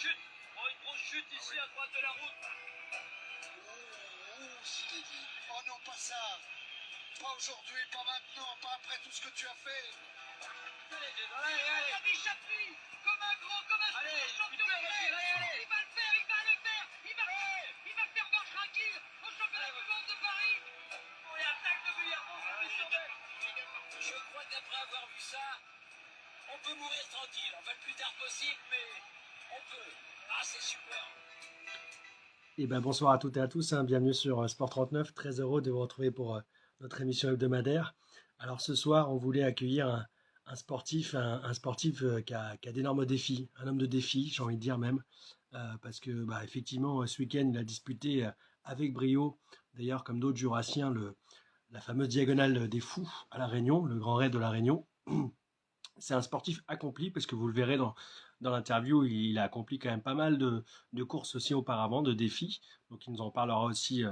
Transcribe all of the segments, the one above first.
chute. Oh, une grosse chute ici à droite de la route. Zinedine. Oh non, pas ça. Pas aujourd'hui, pas maintenant, pas après tout ce que tu as fait. Allez. Il s'appuie comme un grand, comme un champion anglais. Allez. Il va le faire. Il va faire marche tranquille au championnat du monde de Paris. Oh, et attaque de Villarreal. Je crois qu'après avoir vu ça, on peut mourir tranquille. Enfin, le plus tard possible, mais on peut. Ah, c'est super. Et ben bonsoir à toutes et à tous, bienvenue sur Sport 39, très heureux de vous retrouver pour notre émission hebdomadaire. Alors ce soir, on voulait accueillir un sportif, un sportif qui a d'énormes défis, un homme de défi, j'ai envie de dire même, parce que effectivement, ce week-end, il a disputé avec brio, d'ailleurs comme d'autres Jurassiens, la fameuse diagonale des fous à La Réunion, le Grand Raid de La Réunion. C'est un sportif accompli, parce que vous le verrez dans l'interview, il a accompli quand même pas mal de courses aussi auparavant, de défis. Donc il nous en parlera aussi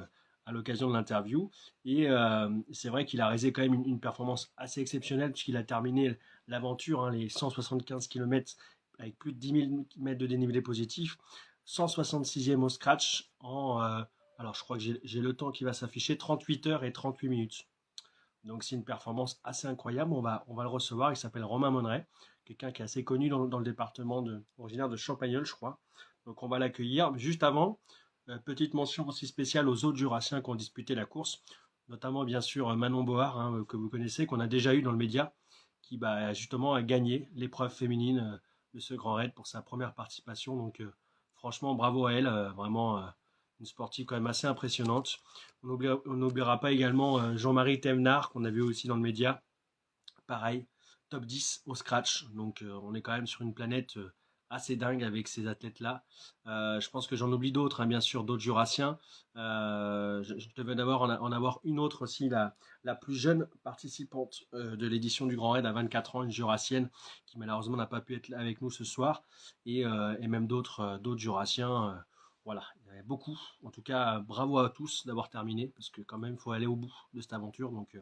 à l'occasion de l'interview. Et c'est vrai qu'il a réalisé quand même une performance assez exceptionnelle, puisqu'il a terminé l'aventure, les 175 km avec plus de 10 000 mètres de dénivelé positif, 166e au scratch alors je crois que j'ai le temps qui va s'afficher, 38 heures et 38 minutes. Donc c'est une performance assez incroyable. On va le recevoir. Il s'appelle Romain Monneret, quelqu'un qui est assez connu dans le département originaire de Champagnole, je crois. Donc on va l'accueillir. Juste avant, petite mention aussi spéciale aux autres Jurassiens qui ont disputé la course, notamment bien sûr Manon Board, que vous connaissez, qu'on a déjà eu dans le média, qui justement a gagné l'épreuve féminine de ce Grand Raid pour sa première participation. Donc franchement, bravo à elle, vraiment une sportive quand même assez impressionnante. On n'oubliera pas également Jean-Marie Thévenard, qu'on a vu aussi dans le média. Pareil, top 10 au scratch. Donc on est quand même sur une planète assez dingue avec ces athlètes-là. Je pense que j'en oublie d'autres, bien sûr, d'autres Jurassiens. Je devais d'abord en avoir une autre aussi, la plus jeune participante de l'édition du Grand Raid à 24 ans, une Jurassienne qui malheureusement n'a pas pu être là avec nous ce soir. Et même d'autres Jurassiens. Voilà, il y en avait beaucoup. En tout cas, bravo à tous d'avoir terminé, parce que quand même, il faut aller au bout de cette aventure. Donc,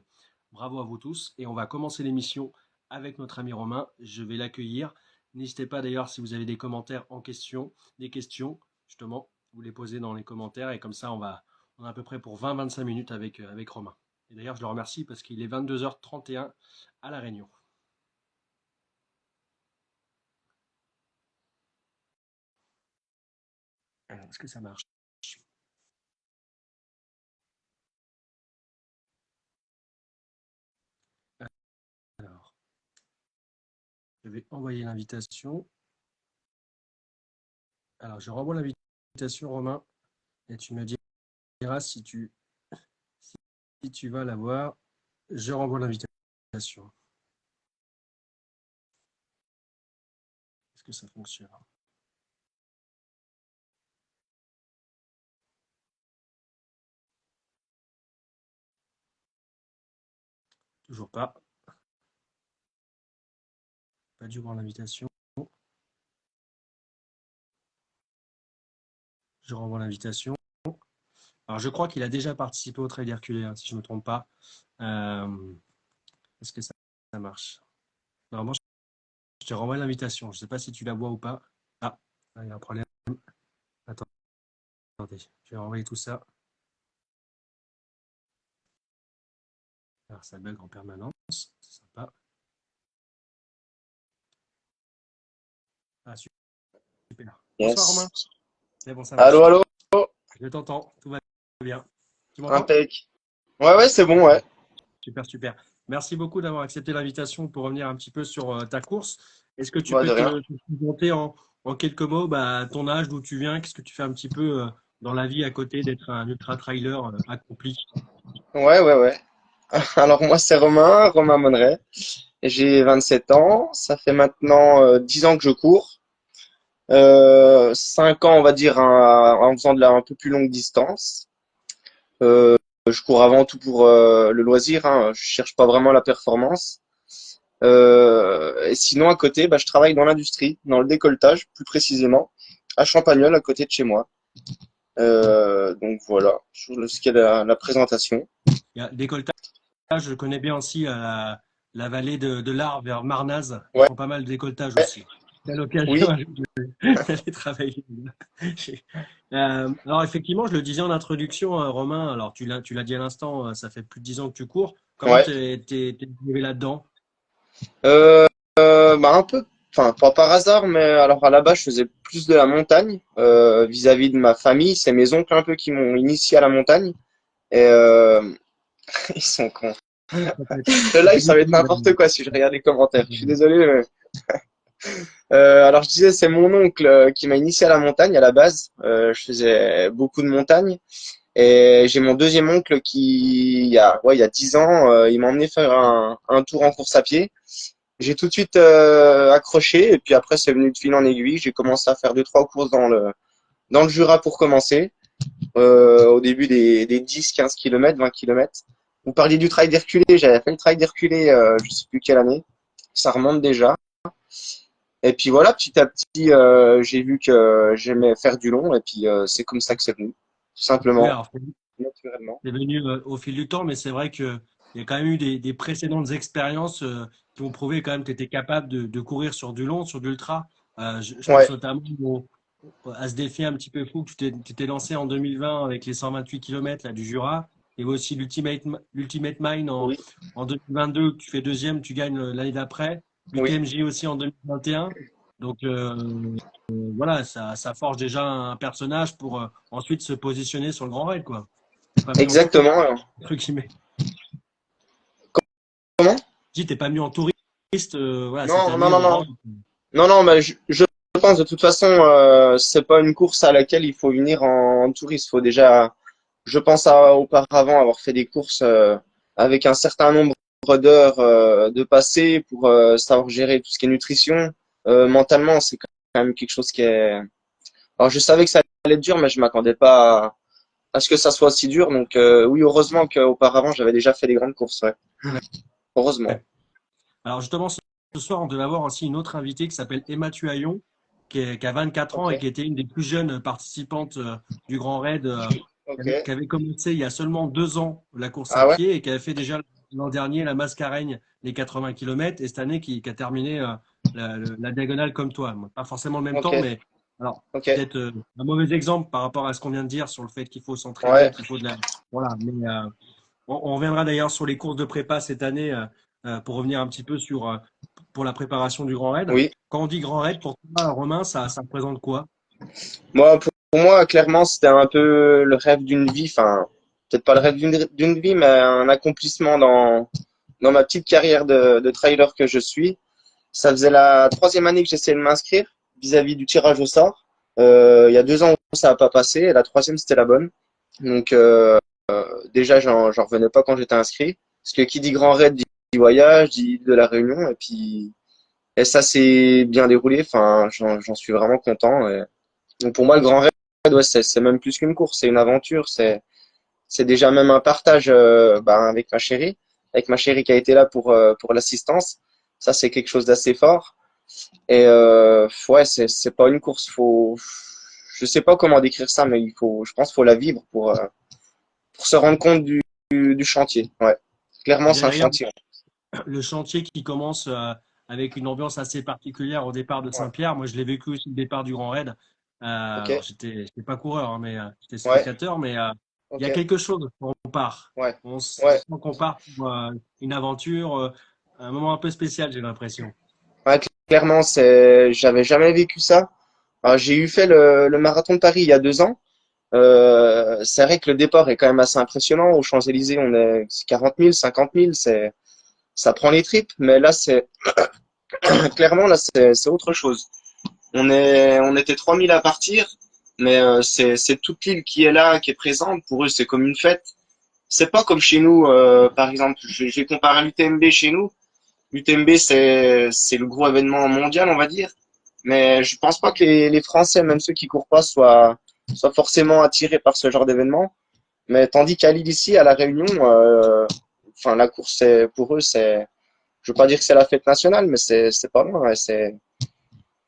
bravo à vous tous. Et on va commencer l'émission avec notre ami Romain. Je vais l'accueillir. N'hésitez pas d'ailleurs, si vous avez des commentaires des questions, justement, vous les posez dans les commentaires. Et comme ça, on a à peu près pour 20-25 minutes avec Romain. Et d'ailleurs, je le remercie parce qu'il est 22h31 à La Réunion. Alors, est-ce que ça marche ? Alors, je vais envoyer l'invitation. Alors, je renvoie l'invitation, Romain, et tu me diras si tu vas la voir. Je renvoie l'invitation. Est-ce que ça fonctionne ? Toujours pas. Pas dû voir l'invitation. Je renvoie l'invitation. Alors, je crois qu'il a déjà participé au Trail Herculé, si je ne me trompe pas. Est-ce que ça marche ? Normalement, je te renvoie l'invitation. Je ne sais pas si tu la vois ou pas. Ah, il y a un problème. Attendez, je vais renvoyer tout ça. Alors, ça bug en permanence. C'est sympa. Ah, super. Yes. Bonsoir, Romain. C'est bon, ça marche. Allô, allô, Je t'entends. Tout va bien. Tu m'entends ? impec. Ouais, c'est bon, ouais. Super, super. Merci beaucoup d'avoir accepté l'invitation pour revenir un petit peu sur ta course. Est-ce que tu Bah, peux de rien. te présenter en quelques mots ton âge, d'où tu viens, qu'est-ce que tu fais un petit peu dans la vie à côté d'être un ultra-trailer accompli? Ouais. Alors, moi, c'est Romain Monneret. J'ai 27 ans. Ça fait maintenant 10 ans que je cours. 5 ans, on va dire, en faisant un peu plus longue distance. Je cours avant tout pour le loisir, hein. Je cherche pas vraiment la performance. Et sinon, à côté, je travaille dans l'industrie, dans le décolletage, plus précisément, à Champagnole, à côté de chez moi. Donc voilà, sur ce qu'est la présentation. Il y a décolletage, je connais bien aussi la vallée de l'Ar vers Marnaz. Ils Ouais, font pas mal de décolletage aussi. à l'occasion Oui, d'aller travailler. Alors effectivement, je le disais en introduction, Romain, alors tu l'as dit à l'instant, ça fait plus de 10 ans que tu cours. Comment ouais. t'es arrivé là-dedans? Euh, Bah un peu, enfin pas par hasard, mais alors à la base je faisais plus de la montagne vis-à-vis de ma famille. C'est mes oncles un peu qui m'ont initié à la montagne et ils sont cons. Le live ça va être n'importe quoi si je regarde les commentaires. Je suis désolé. Alors je disais c'est mon oncle qui m'a initié à la montagne à la base. Je faisais beaucoup de montagne et j'ai mon deuxième oncle qui il y a 10 ans il m'a emmené faire un tour en course à pied. J'ai tout de suite accroché et puis après c'est venu de fil en aiguille. J'ai commencé à faire deux trois courses dans le Jura pour commencer. Au début des 10-15 km, 20 km. Vous parliez du trail d'Herculé, j'avais fait le trail d'Herculé, je sais plus quelle année. Ça remonte déjà. Et puis voilà, petit à petit, j'ai vu que j'aimais faire du long et puis c'est comme ça que c'est venu, tout Oui, simplement, alors naturellement. c'est venu au fil du temps, mais c'est vrai qu'il y a quand même eu des précédentes expériences qui ont prouvé quand même que tu étais capable de courir sur du long, sur de l'ultra. Je pense Ouais, notamment à ce défi un petit peu fou que tu t'es lancé en 2020 avec les 128 km là, du Jura. Et aussi l'Ultimate Mine oui, en 2022, tu fais deuxième, tu gagnes l'année d'après. oui, L'UTMJ aussi en 2021. Donc voilà, ça forge déjà un personnage pour ensuite se positionner sur le grand raid, quoi. T'es pas venu en touriste, exactement. entre guillemets. Comment? Je dis, t'es pas venu en touriste, voilà, cette Non, non, année non, au grand non. raid. Non, non, mais je pense de toute façon, c'est pas une course à laquelle il faut venir en touriste. Faut déjà, je pense auparavant avoir fait des courses avec un certain nombre d'heures de passé pour savoir gérer tout ce qui est nutrition. Mentalement, c'est quand même quelque chose qui est. Alors, je savais que ça allait être dur, mais je m'attendais pas à ce que ça soit aussi dur. Donc, oui, heureusement qu'auparavant, j'avais déjà fait des grandes courses. Ouais. Heureusement. Ouais. Alors justement, ce soir, on devait avoir aussi une autre invitée qui s'appelle Emma Tuaillon, qui a 24 ans Ok. et qui était une des plus jeunes participantes du Grand Raid, Ok. qui avait commencé il y a seulement 2 ans la course à Ah ouais? pied et qui avait fait déjà l'an dernier la Mascareigne, les 80 km, et cette année qui a terminé la diagonale comme toi. Bon, pas forcément le même Ok. temps, mais alors Ok. peut-être un mauvais exemple par rapport à ce qu'on vient de dire sur le fait qu'il faut s'entraîner, Ouais. qu'il faut de la... Voilà, mais on reviendra d'ailleurs sur les courses de prépa cette année pour revenir un petit peu sur pour la préparation du Grand Raid. Oui. Quand on dit Grand Raid, pour toi, Romain, ça représente quoi? Moi, pour moi, clairement, c'était un peu le rêve d'une vie. Enfin, peut-être pas le rêve d'une vie, mais un accomplissement dans ma petite carrière de trailer que je suis. Ça faisait la troisième année que j'essayais de m'inscrire vis-à-vis du tirage au sort. Il y a 2 ans, ça n'a pas passé. Et la troisième, c'était la bonne. Donc, déjà, j'en revenais pas quand j'étais inscrit. Parce que qui dit grand raid dit voyage, dit de la Réunion. Et ça s'est bien déroulé. Enfin, j'en suis vraiment content. Donc pour moi, le Grand Raid, ouais, c'est même plus qu'une course, c'est une aventure, c'est déjà même un partage ben, avec ma chérie qui a été là pour l'assistance. Ça, c'est quelque chose d'assez fort. Et ouais, c'est pas une course, je sais pas comment décrire ça, mais je pense, qu'il faut la vivre pour se rendre compte du chantier. Ouais, clairement, Et c'est un d'ailleurs, chantier. le chantier qui commence avec une ambiance assez particulière au départ de Ouais. Saint-Pierre. Moi, je l'ai vécu aussi le départ du Grand Raid. Ok. Alors, j'étais pas coureur, hein, mais j'étais Ouais. spectateur. Mais il y Ok. a quelque chose quand on part. Ouais. On Ouais. sent qu'on part pour une aventure, un moment un peu spécial, j'ai l'impression. Ouais. Clairement, j'avais jamais vécu ça. Alors, j'ai eu fait le marathon de Paris il y a 2 ans. C'est vrai que le départ est quand même assez impressionnant. Aux Champs-Élysées, on est 40 000, 50 000, ça prend les tripes. Mais là, clairement, là, c'est autre chose. On était 3 000 à partir, mais c'est toute l'île qui est là, qui est présente. Pour eux, c'est comme une fête. C'est pas comme chez nous, par exemple. J'ai comparé à l'UTMB chez nous. L'UTMB, c'est le gros événement mondial, on va dire. Mais je pense pas que les Français, même ceux qui courent pas, soient forcément attirés par ce genre d'événement. Mais tandis qu'à Lille ici, à La Réunion, enfin la course, pour eux, je veux pas dire que c'est la fête nationale, mais c'est pas loin. Ouais,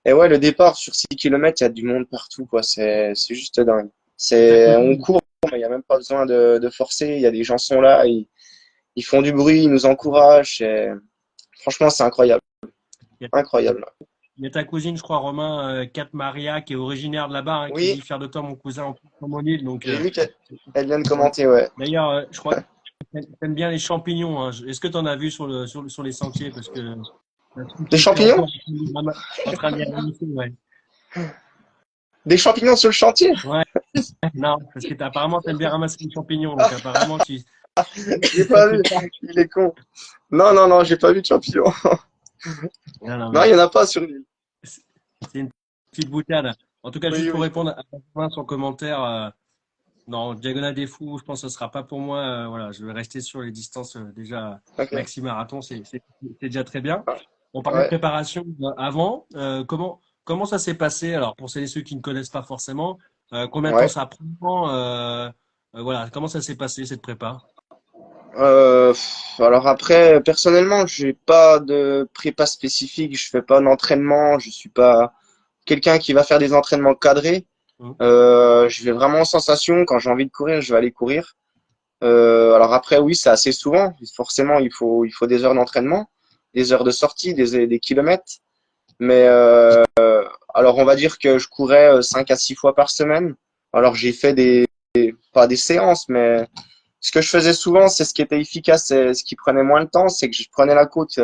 et ouais, le départ sur 6 km, il y a du monde partout, quoi. C'est juste dingue. T'as côté, On court, mais il y a même pas besoin de forcer. Il y a des gens sont là, ils font du bruit, ils nous encouragent. Franchement, c'est incroyable, il y a incroyable. il y a ta cousine, je crois, Romain, Kat Maria, qui est originaire de là-bas, hein, qui Oui, dit fier de toi, mon cousin, en plus sur mon île. Donc, j'ai vu qu'elle c'est- elle vient de ouais. commenter, ouais. D'ailleurs, je crois que t'aimes bien les champignons, hein. Est-ce que tu en as vu sur les sentiers? Parce que la suite Des qui était en champignons? cours en train d'y ramasser, ouais. Des champignons sur le chantier? Ouais, non, parce que apparemment, t'aimes bien ramasser les champignons. Donc, Ah, apparemment, tu j'ai pas vu, t'inquiète pas. il est con. Non, non, non, j'ai pas vu de champignons. Non, non, Non, mais il y en a pas sur l'île. c'est c'est une petite boutade. En tout cas, juste Oui, pour oui. répondre à son commentaire, non, Diagonale des Fous, je pense que ce sera pas pour moi. Voilà, je vais rester sur les distances déjà Ok. maxi marathon, c'est déjà très bien. On parlait de Ouais, préparation avant. Comment ça s'est passé? Alors, pour celles et ceux qui ne connaissent pas forcément, combien de temps ouais. ça prend? Voilà, comment ça s'est passé cette prépa? Alors après, personnellement, j'ai pas de prépa spécifique, je fais pas d'entraînement, je suis pas quelqu'un qui va faire des entraînements cadrés. Hum. Je vais vraiment en sensation. Quand j'ai envie de courir, je vais aller courir. Alors après, oui, c'est assez souvent. Forcément, il faut des heures d'entraînement, des heures de sortie, des kilomètres. Mais alors, on va dire que je courais 5 à 6 fois par semaine. Alors, j'ai fait pas des séances, mais ce que je faisais souvent, c'est ce qui était efficace et ce qui prenait moins de temps, c'est que je prenais la côte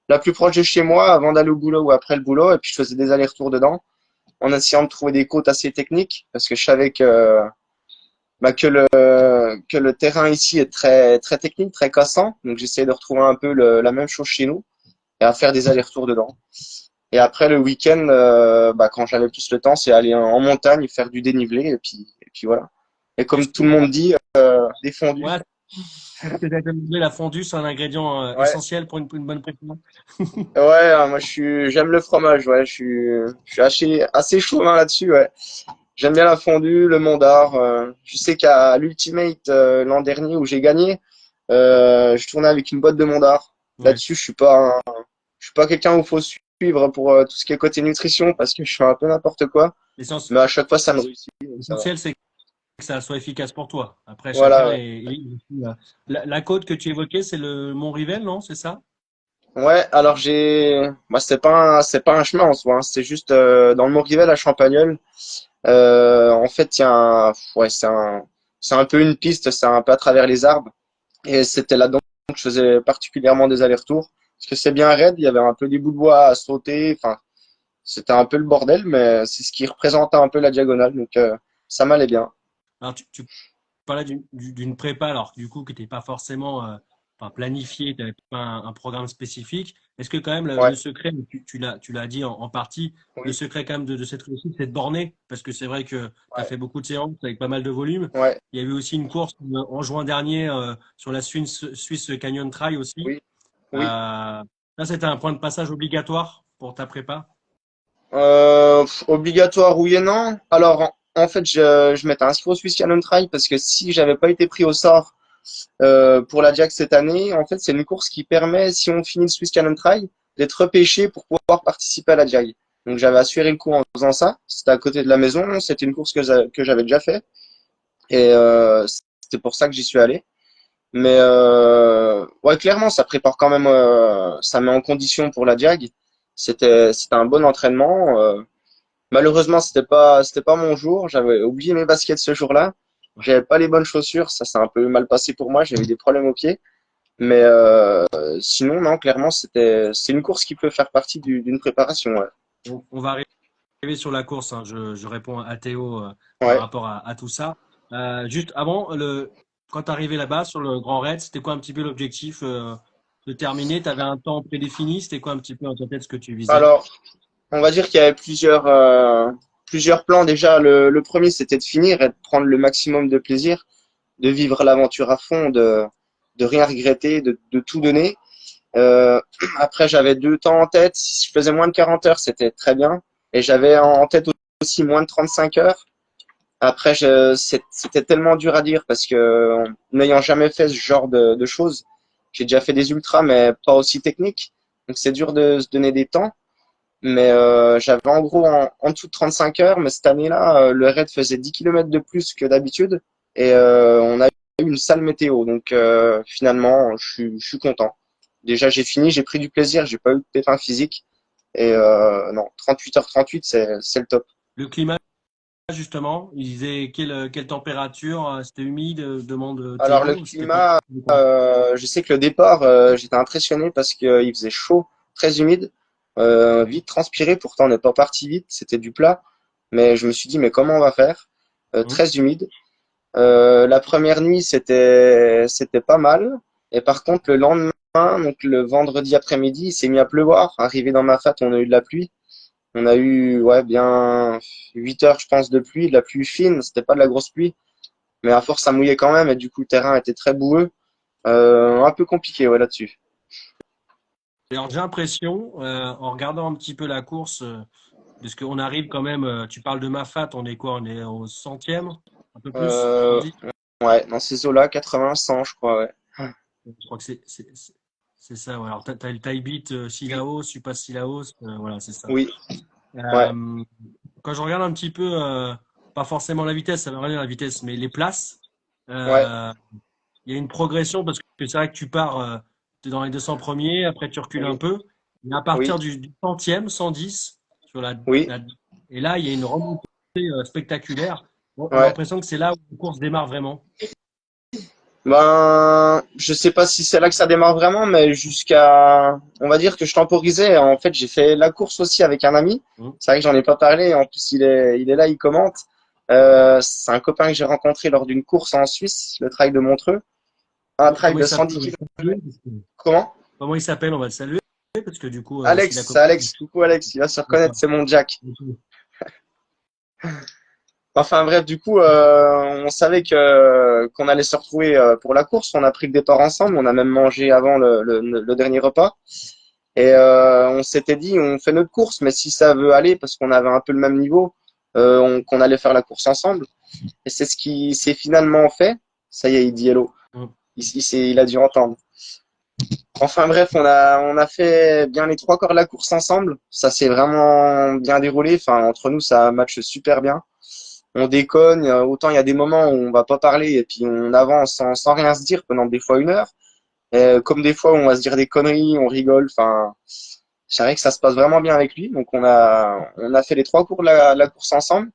la plus proche de chez moi avant d'aller au boulot ou après le boulot, et puis je faisais des allers-retours dedans en essayant de trouver des côtes assez techniques, parce que je savais que le terrain ici est très, très technique, très cassant. Donc, j'essayais de retrouver un peu la même chose chez nous et à faire des allers-retours dedans. Et après, le week-end, quand j'avais plus le temps, c'est aller en montagne, faire du dénivelé, et puis voilà. Et comme tout le monde dit, des fondus. Ouais, c'est que t'as demandé la fondue, c'est un ingrédient Ouais, essentiel pour une bonne prépa. ouais, moi j'aime le fromage, ouais, je suis assez chauvin là-dessus, ouais. J'aime bien la fondue, le Mont d'Or. Je sais qu'à l'Ultimate l'an dernier où j'ai gagné, je tournais avec une boîte de Mont d'Or. Ouais. Là-dessus, je suis pas quelqu'un où il faut suivre pour tout ce qui est côté nutrition parce que je fais un peu n'importe quoi. Mais à chaque fois, ça me réussit, donc ça va. L'essentiel, c'est que ça soit efficace pour toi. Après, Voilà, chacun ouais. est libre. La côte que tu évoquais, c'est le Mont-Rivel, non? C'est ça? Ouais, alors moi c'est pas un chemin en soi, hein. C'est juste dans le Mont-Rivel à Champagnole. En fait, il y a ouais, c'est un peu une piste, c'est un peu à travers les arbres. Et c'était là-dedans que je faisais particulièrement des allers-retours. Parce que c'est bien raide, il y avait un peu des bouts de bois à sauter. Enfin, c'était un peu le bordel, mais c'est ce qui représentait un peu la diagonale. Donc, ça m'allait bien. Alors, tu parlais d'une prépa, alors du coup, qui n'était pas forcément enfin, planifiée, tu n'avais pas un programme spécifique. Est-ce que quand même le Ouais, secret, tu l'as dit en partie, le oui, secret quand même de cette réussite, c'est de borner? Parce que c'est vrai que tu as ouais, fait beaucoup de séances avec pas mal de volume. ouais, Il y a eu aussi une course en juin dernier sur la Swiss Canyon Trail aussi. oui, oui. Là, c'était un point de passage obligatoire pour ta prépa. Obligatoire, oui et non. Alors, en fait, je m'étais inscrit au Swiss Cannon Trail parce que si j'avais pas été pris au sort pour la Jack cette année, en fait, c'est une course qui permet, si on finit le Swiss Cannon Trail, d'être repêché pour pouvoir participer à la Jag. Donc, j'avais assuré le coup en faisant ça. C'était à côté de la maison. C'était une course que j'avais déjà fait. Et c'était pour ça que j'y suis allé. Mais ouais, clairement, ça prépare quand même, ça met en condition pour la Jag. C'était un bon entraînement. Malheureusement, c'était pas mon jour. J'avais oublié mes baskets ce jour-là. J'avais pas les bonnes chaussures. Ça s'est un peu mal passé pour moi. J'ai eu des problèmes aux pieds. Mais sinon, non, clairement, c'est une course qui peut faire partie d'une préparation. Ouais. On va arriver sur la course, hein. Je réponds à Théo par Ouais. rapport à tout ça. Juste avant, quand tu arrivé là-bas sur le Grand Raid, c'était quoi un petit peu l'objectif de terminer? Tu avais un temps prédéfini? C'était quoi un petit peu dans ta tête ce que tu visais? Alors, on va dire qu'il y avait plusieurs plans. Déjà, le premier, c'était de finir et de prendre le maximum de plaisir, de vivre l'aventure à fond, de rien regretter, de tout donner. Euh, Après, j'avais deux temps en tête. Si je faisais moins de 40 heures, c'était très bien. Et j'avais en tête aussi moins de 35 heures. Après, c'était tellement dur à dire parce que n'ayant jamais fait ce genre de choses, j'ai déjà fait des ultras, mais pas aussi techniques. Donc, c'est dur de se donner des temps. Mais j'avais en gros en dessous de 35 heures. Mais cette année-là, le raid faisait 10 kilomètres de plus que d'habitude. Et on a eu une sale météo. Donc, finalement, je suis content. Déjà, j'ai fini, j'ai pris du plaisir, j'ai pas eu de pépin physique. Et non, 38h38, c'est le top. Le climat, justement, il disait quelle température, c'était humide, demande Alors le Théo, c'était quoi? climat, je sais que le départ, j'étais impressionné parce qu'il faisait chaud, très humide, vite transpiré. Pourtant, on n'est pas parti vite, c'était du plat. Mais je me suis dit, mais comment on va faire? Hum. Très humide. La première nuit, c'était pas mal. Et par contre, le lendemain, donc le vendredi après-midi, il s'est mis à pleuvoir. Arrivé dans ma fat, on a eu de la pluie. On a eu ouais bien 8 heures, je pense, de pluie, de la pluie fine. C'était pas de la grosse pluie, mais à force, ça mouillait quand même. Et du coup, le terrain était très boueux. Un peu compliqué, ouais, là-dessus. Alors j'ai l'impression, en regardant un petit peu la course, parce qu'on arrive quand même, tu parles de Mafat, on est quoi? On est au centième, un peu plus, Euh, 70? ouais, dans ces eaux-là, 80, 100, je crois, ouais. Je crois que c'est ça. Ouais. Alors t'as le tie beat Silaos, tu passes Silaos, voilà, c'est ça. Oui, ouais, Euh, Quand je regarde un petit peu, pas forcément la vitesse, ça veut rien dire la vitesse, mais les places, ouais, euh, il y a une progression parce que c'est vrai que tu pars, tu es dans les 200 premiers, après tu recules un oui, peu, et à oui, partir du centième, 110, sur oui, et là, il y a une remontée spectaculaire. On a ouais. l'impression que c'est là où la course démarre vraiment. Ben, je sais pas si c'est là que ça démarre vraiment, mais jusqu'à, on va dire que je temporisais. En fait, j'ai fait la course aussi avec un ami. Hein. C'est vrai que j'en ai pas parlé. En plus, il est là, il commente. C'est un copain que j'ai rencontré lors d'une course en Suisse, le trail de Montreux. Un trail Comment il de s'appelle? 110 On va le km. saluer, Comment? comment il s'appelle? On va le saluer parce que du coup, s'il a Alex, commencé. Alex, coucou Alex, il va se reconnaître, D'accord. c'est mon Jack. Enfin bref, du coup, on savait que qu'on allait se retrouver pour la course. On a pris le départ ensemble. On a même mangé avant le dernier repas. Et on s'était dit, on fait notre course, mais si ça veut aller, parce qu'on avait un peu le même niveau, qu'on allait faire la course ensemble. Et c'est ce qui s'est finalement fait. Ça y est, il dit hello. Hein. Il a dû entendre. Enfin bref, on a fait bien les trois quarts de la course ensemble. Ça s'est vraiment bien déroulé. Enfin, entre nous, ça match super bien. On déconne, autant il y a des moments où on va pas parler et puis on avance sans rien se dire pendant des fois 1 heure. Comme des fois où on va se dire des conneries, on rigole. Enfin, je dirais que ça se passe vraiment bien avec lui. Donc on a fait les trois cours de la course ensemble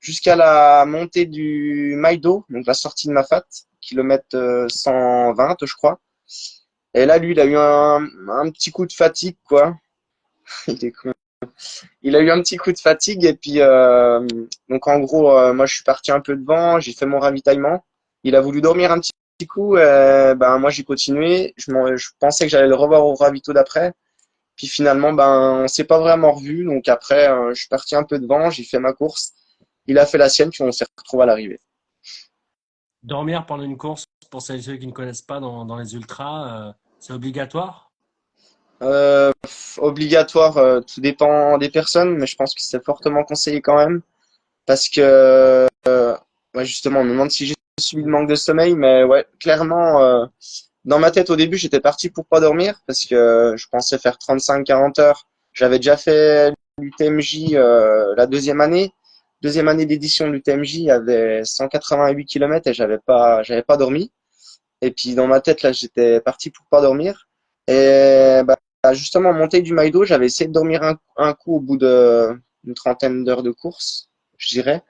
jusqu'à la montée du Maïdo, donc la sortie de Mafat, kilomètre 120, je crois. Et là, lui, il a eu un petit coup de fatigue, quoi. Il est con. Il a eu un petit coup de fatigue et puis donc en gros, moi je suis parti un peu devant, j'ai fait mon ravitaillement. Il a voulu dormir un petit coup, ben moi j'ai continué. Je pensais que j'allais le revoir au ravito d'après. Puis finalement, ben on s'est pas vraiment revu. Donc après, je suis parti un peu devant, j'ai fait ma course. Il a fait la sienne, puis on s'est retrouvé à l'arrivée. Dormir pendant une course, pour celles et ceux qui ne connaissent pas dans les ultras, c'est obligatoire? Obligatoire, tout dépend des personnes, mais je pense que c'est fortement conseillé quand même. Parce que ouais, justement, on me demande si j'ai subi le manque de sommeil, mais ouais, clairement, dans ma tête au début, j'étais parti pour pas dormir parce que je pensais faire 35-40 heures. J'avais déjà fait l'UTMJ la deuxième année d'édition de l'UTMJ, il y avait 188 km et j'avais pas dormi. Et puis dans ma tête là, j'étais parti pour pas dormir. Et bah, justement, montée du Maïdo, j'avais essayé de dormir un coup au bout d'une trentaine d'heures de course, je dirais.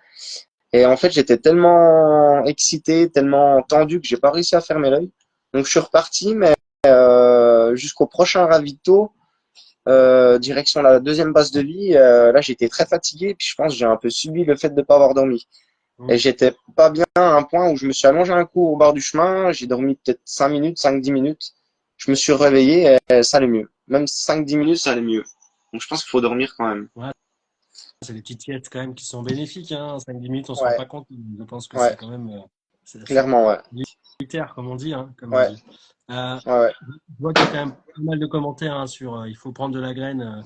Et en fait, j'étais tellement excité, tellement tendu que j'ai pas réussi à fermer l'œil. Donc je suis reparti, mais jusqu'au prochain ravito, direction la deuxième base de vie. Là, j'étais très fatigué, puis je pense que j'ai un peu subi le fait de ne pas avoir dormi. Et Hmm. j'étais pas bien à un point où je me suis allongé un coup au bord du chemin. J'ai dormi peut-être 5 minutes, 5-10 minutes. Je me suis réveillé et ça allait mieux. Même 5-10 minutes, ça allait mieux. Donc je pense qu'il faut dormir quand même. Ouais, c'est des petites siestes quand même qui sont bénéfiques, hein. 5-10 minutes, on se rend Ouais, pas compte. Je pense que ouais, c'est quand même c'est clairement, ouais. militaire, comme on dit, hein, comme on Ouais, dit. Euh, ouais, ouais. je vois qu'il y a quand même pas mal de commentaires hein, sur il faut prendre de la graine,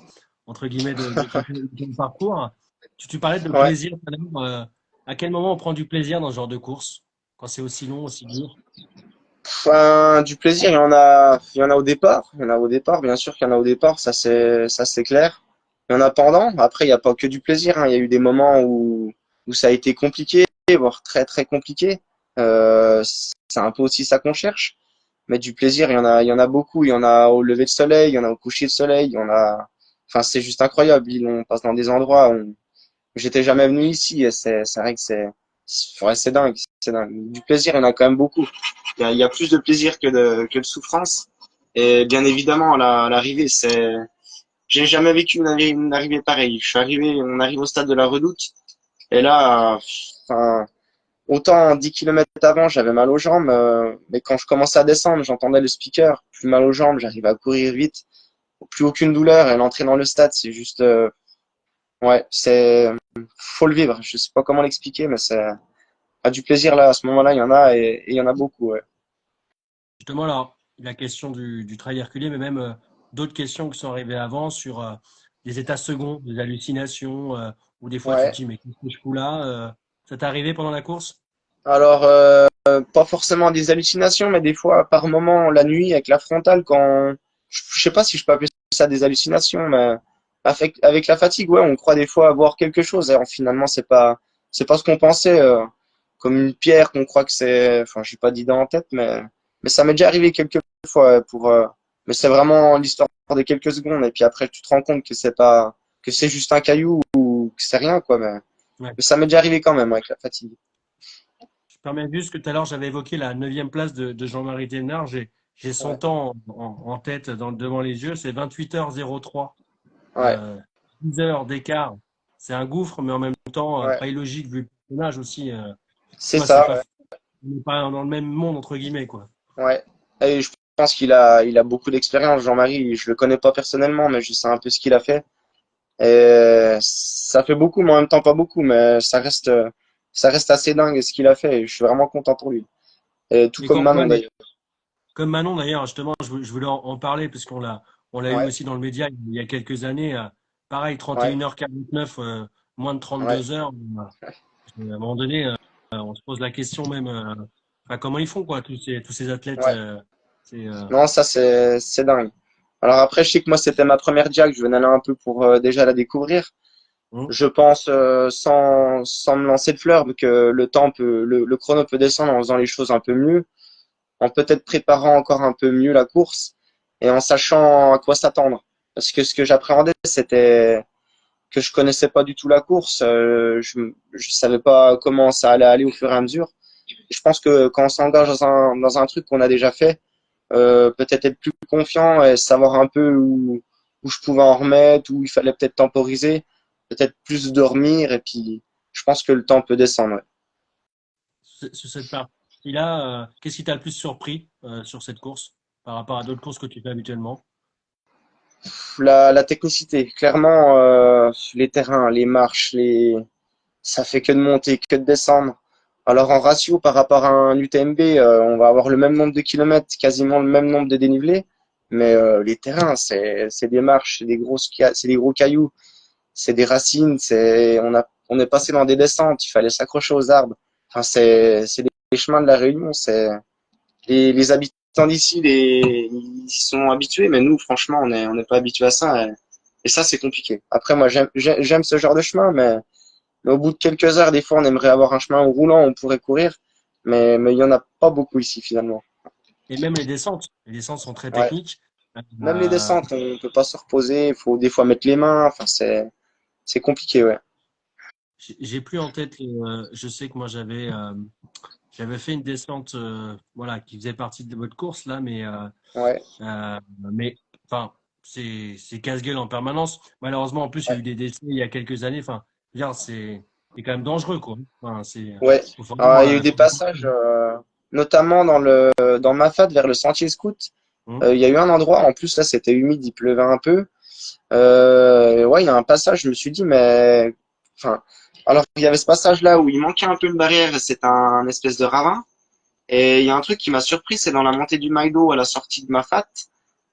entre guillemets, de parcours. Tu parlais de Ouais. plaisir tout à l'heure. À quel moment on prend du plaisir dans ce genre de course? Quand c'est aussi long, aussi dur? Enfin, du plaisir, il y en a au départ. Il y en a au départ, bien sûr qu'il y en a au départ, ça c'est clair. Il y en a pendant. Après, il n'y a pas que du plaisir, hein. Il y a eu des moments où ça a été compliqué, voire très très compliqué. C'est un peu aussi ça qu'on cherche. Mais du plaisir, il y en a beaucoup. Il y en a au lever de soleil, il y en a au coucher de soleil, il y en a. enfin, c'est juste incroyable. On passe dans des endroits où j'étais jamais venu ici et c'est vrai que ouais, c'est dingue, c'est dingue. Du plaisir, il y en a quand même beaucoup. Il y a plus de plaisir que de souffrance. Et bien évidemment, l'arrivée, j'ai jamais vécu une arrivée pareille. On arrive au stade de la Redoute. Et là, enfin, autant 10 kilomètres avant, j'avais mal aux jambes, mais quand je commençais à descendre, j'entendais le speaker, plus mal aux jambes, j'arrivais à courir vite, plus aucune douleur. Et l'entrée dans le stade, c'est juste, ouais, faut le vivre. Je sais pas comment l'expliquer, mais c'est du plaisir là. À ce moment-là, il y en a et il y en a beaucoup. Ouais. Justement, là, la question du trail Herculé, mais même d'autres questions qui sont arrivées avant sur des états seconds, des hallucinations, ou des fois tu te Ouais. dis, mais qu'est-ce que je fous là? Ça t'est arrivé pendant la course? Alors, pas forcément des hallucinations, mais des fois, par moment, la nuit, avec la frontale, je sais pas si je peux appeler ça des hallucinations, mais avec la fatigue, ouais, on croit des fois avoir quelque chose, et finalement, c'est pas ce qu'on pensait, comme une pierre qu'on croit que c'est, enfin, j'ai pas d'idée en tête, mais ça m'est déjà arrivé quelques fois, mais c'est vraiment l'histoire de quelques secondes, et puis après, tu te rends compte que que c'est juste un caillou ou que c'est rien, quoi, Ouais. mais ça m'est déjà arrivé quand même, avec la fatigue. Je permets juste que tout à l'heure, j'avais évoqué la neuvième place de Jean-Marie Thévenard. J'ai son Ouais, temps en tête devant les yeux, c'est 28h03. ouais, Euh, 10 heures d'écart. C'est un gouffre, mais en même temps, ouais. pas illogique vu le personnage aussi. Tu C'est vois, c'est ça, pas, ouais. on n'est pas dans le même monde, entre guillemets, quoi. Ouais. Et je pense il a beaucoup d'expérience, Jean-Marie. Je le connais pas personnellement, mais je sais un peu ce qu'il a fait. Et ça fait beaucoup, mais en même temps pas beaucoup, mais ça reste assez dingue ce qu'il a fait. Et je suis vraiment content pour lui. Et tout Mais comme Manon ouais, mais d'ailleurs. comme Manon, d'ailleurs, justement, je voulais en parler parce on l'a eu Ouais, aussi dans le média il y a quelques années. Pareil, ouais, 31h49, moins de ouais, 32 heures. À un moment donné, on se pose la question même, enfin, comment ils font, quoi, tous ces athlètes. ouais. C'est, Non, ça c'est dingue. Alors après, je sais que moi c'était ma première Jack. Je venais là un peu pour déjà la découvrir. hum. Je pense sans me lancer de fleurs que le chrono peut descendre en faisant les choses un peu mieux, en peut-être préparant encore un peu mieux la course et en sachant à quoi s'attendre. Parce que ce que j'appréhendais, c'était que je connaissais pas du tout la course, je savais pas comment ça allait aller au fur et à mesure. Je pense que quand on s'engage dans un truc qu'on a déjà fait, peut-être être plus confiant et savoir un peu où je pouvais en remettre, où il fallait peut-être temporiser, peut-être plus dormir et puis je pense que le temps peut descendre. Ouais. Sur cette partie-là, qu'est-ce qui t'a le plus surpris sur cette course par rapport à d'autres courses que tu fais habituellement? La technicité, clairement, les terrains, les marches, ça fait que de monter, que de descendre. Alors en ratio par rapport à un UTMB, on va avoir le même nombre de kilomètres, quasiment le même nombre de dénivelés, mais les terrains, c'est des marches, c'est des gros cailloux, c'est des racines, on est passé dans des descentes, il fallait s'accrocher aux arbres. Enfin, c'est des chemins de la Réunion, les habitants d'ici, ils y sont habitués, mais nous, franchement, on n'est pas habitués à ça, et ça, c'est compliqué. Après, moi, j'aime ce genre de chemin, mais au bout de quelques heures, des fois, on aimerait avoir un chemin roulant où on pourrait courir, mais il y en a pas beaucoup ici, finalement. Et même les descentes sont très Ouais. techniques. Même les Euh, descentes, on peut pas se reposer, il faut des fois mettre les mains, enfin, c'est compliqué, ouais. j'ai plus en tête, je sais que moi j'avais fait une descente, voilà, qui faisait partie de votre course là, Ouais, mais enfin, c'est casse-gueule en permanence. Malheureusement, en plus, il y a ouais. eu des décès il y a quelques années. Enfin, je veux dire, c'est quand même dangereux, quoi. Enfin, Ouais. faut vraiment, Il y a eu des passages, notamment dans Mafat, vers le sentier scout. Hum, Il y a eu un endroit, en plus, là, c'était humide, il pleuvait un peu. Ouais, il y a un passage, je me suis dit, mais, enfin, alors, il y avait ce passage-là où il manquait un peu une barrière, et c'est un espèce de ravin. Et il y a un truc qui m'a surpris, c'est dans la montée du Maïdo à la sortie de Mafat.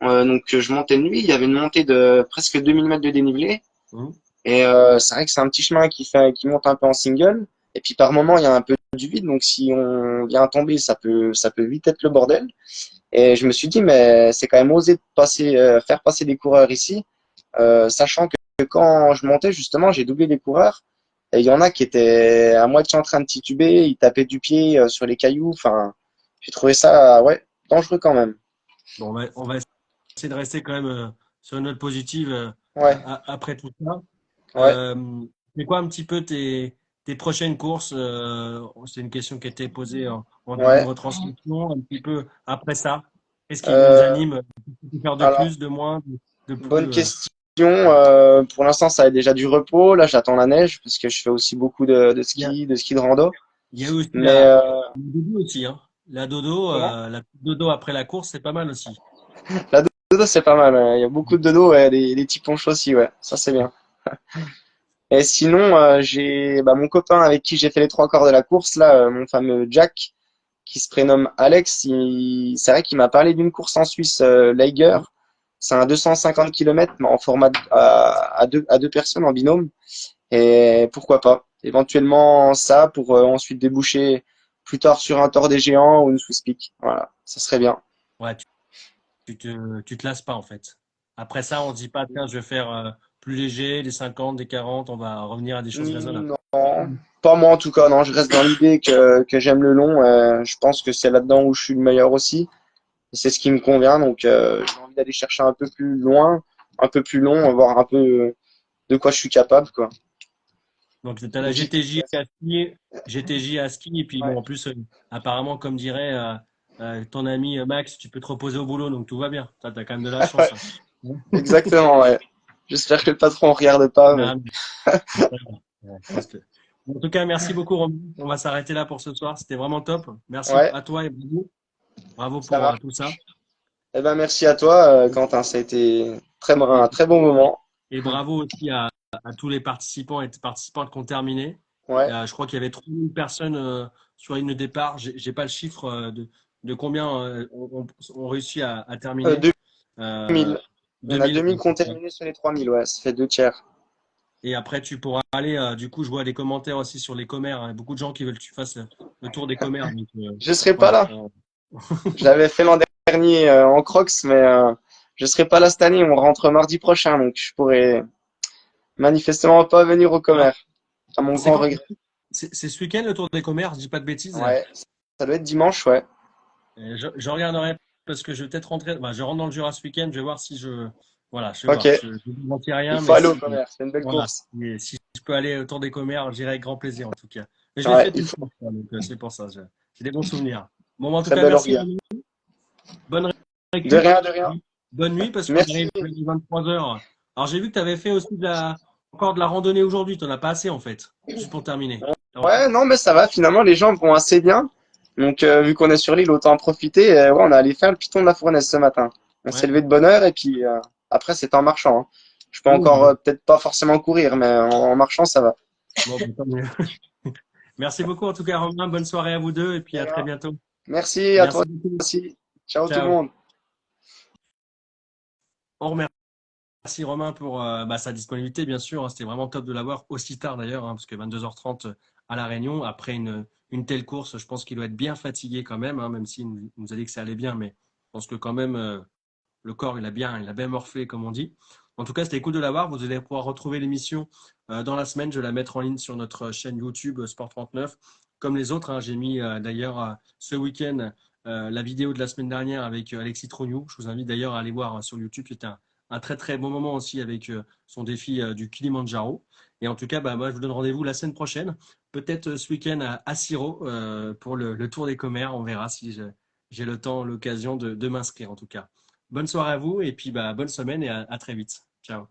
Donc, je montais de nuit, il y avait une montée de presque 2000 mètres de dénivelé. hum. Et c'est vrai que c'est un petit chemin qui monte un peu en single. Et puis par moment, il y a un peu du vide, donc si on vient tomber, ça peut vite être le bordel. Et je me suis dit, mais c'est quand même osé de faire passer des coureurs ici, sachant que quand je montais, justement, j'ai doublé des coureurs. Et il y en a qui étaient à moitié en train de tituber, ils tapaient du pied sur les cailloux. Enfin, j'ai trouvé ça, ouais, dangereux quand même. Bon, on va essayer de rester quand même sur une note positive. Ouais, après tout ça. ouais, C'est quoi un petit peu tes prochaines courses? C'est une question qui a été posée en début de ouais. retransmission. Un petit peu après ça, qu'est-ce qui nous Euh, anime? Faire de alors, plus, de moins, de bonne plus? question. Pour l'instant, ça a déjà du repos. Là, j'attends la neige parce que je fais aussi beaucoup Il y a, de ski de rando. il y a aussi Mais la dodo aussi, hein. comment? La dodo après la course, c'est pas mal aussi. La dodo, c'est pas mal. Il y a beaucoup de dodo et des petits ponchos aussi, ouais. Ça, c'est bien. Et sinon, j'ai mon copain avec qui j'ai fait les trois quarts de la course, là, mon fameux Jack, qui se prénomme Alex. C'est vrai qu'il m'a parlé d'une course en Suisse, Lager. C'est un 250 km mais en format à deux personnes en binôme. Et pourquoi pas? Éventuellement ça pour ensuite déboucher plus tard sur un Tour des Géants ou une Swiss Peak. Voilà, ça serait bien. Ouais, tu te lasses pas en fait. Après ça, on se dit pas, tiens, je vais faire plus léger, des 50, des 40, on va revenir à des choses raisonnables. Non, pas moi en tout cas. Non, je reste dans l'idée que j'aime le long. Je pense que c'est là-dedans où je suis le meilleur aussi. Et c'est ce qui me convient. Donc j'ai envie d'aller chercher un peu plus loin, un peu plus long, voir un peu de quoi je suis capable, quoi. Donc, tu as la Donc j'y GTJ à ski, GTJ à ski, et puis bon, ouais. en plus, apparemment, comme dirait ton ami Max, tu peux te reposer au boulot, donc tout va bien. Tu as quand même de la chance, hein. Ouais. Exactement, ouais. J'espère que le patron regarde pas, mais Non, mais ça va. Ouais, je pense que- En tout cas, merci beaucoup, Romain. On va s'arrêter là pour ce soir. C'était vraiment top. Merci ouais, à toi et bravo. Bravo ça pour marche. tout ça. Eh ben merci à toi, Quentin. Ça a été un Et, très bon moment. et bravo aussi à tous les participants et participantes qui ont terminé. Ouais, Je crois qu'il y avait 3000 personnes sur la ligne de départ. J'ai pas le chiffre de combien ont réussi à terminer. Euh, 2000. Il y en a 2000. 2000 qui ont terminé sur les 3000, ouais. Ça fait deux tiers. Et après, tu pourras aller. Du coup, je vois des commentaires aussi sur les commères, hein. Beaucoup de gens qui veulent que tu fasses le tour des commères. Donc, Je serai pas voilà. là. Je l'avais fait l'an dernier en Crocs, mais je serai pas là cette année. On rentre mardi prochain, donc je pourrai manifestement pas venir au Ah, commerce, à mon c'est grand quand? regret. C'est ce week-end le tour des commères, je dis pas de bêtises. Ouais, ça doit être dimanche, ouais. Je regarderai parce que je vais peut-être rentrer. Bah, je rentre dans le Jura ce week-end. Je vais voir si je. Voilà, je vais Ok, voir. Je ne garantis il rien, faut mais aller au si. commerce. C'est une belle Voilà. course. Si je peux aller autour des commères, j'irai avec grand plaisir en tout cas. Mais je l'ai Ouais, fait il une faut. fois, donc c'est pour ça. J'ai des bons souvenirs. Bon, bah, en tout Très cas, belle merci. orgueil. Romain. Bonne De récup. rien, de rien. Bonne nuit parce qu'on Merci. arrive à 23 heures. Alors, j'ai vu que tu avais fait aussi encore de la randonnée aujourd'hui. Tu n'en as pas assez en fait. Juste pour terminer. Ouais, non, mais ça va. Finalement, les gens vont assez bien. Donc, vu qu'on est sur l'île, autant en profiter. Ouais, on est allé faire le piton de la Fournaise ce matin. On s'est Ouais. levé de bonne heure et puis après, c'est en marchant, hein. Je peux Oui, encore bon, peut-être pas forcément courir, mais en marchant, ça va. bon, bah, tant mieux. Merci beaucoup en tout cas, Romain. Bonne soirée à vous deux et puis De à très rien. bientôt. Merci à toi Merci beaucoup. aussi. Ciao tout le Ciao. monde. On remercie Romain pour sa disponibilité, bien sûr, hein. C'était vraiment top de l'avoir aussi tard d'ailleurs, hein, parce que 22h30 à La Réunion, après une telle course, je pense qu'il doit être bien fatigué quand même, hein, même s'il nous a dit que ça allait bien, mais je pense que quand même le corps, il a bien morflé, comme on dit. En tout cas, c'était cool de l'avoir. Vous allez pouvoir retrouver l'émission dans la semaine. Je vais la mettre en ligne sur notre chaîne YouTube Sport 39, comme les autres, hein. J'ai mis d'ailleurs ce week-end la vidéo de la semaine dernière avec Alexis Trognou. Je vous invite d'ailleurs à aller voir sur YouTube. C'était un très très bon moment aussi avec son défi du Kilimanjaro. Et en tout cas, moi, je vous donne rendez-vous la semaine prochaine, peut-être ce week-end à Siro pour le Tour des Commères. On verra si j'ai le temps, l'occasion de m'inscrire en tout cas. Bonne soirée à vous et puis bonne semaine et à très vite. Ciao.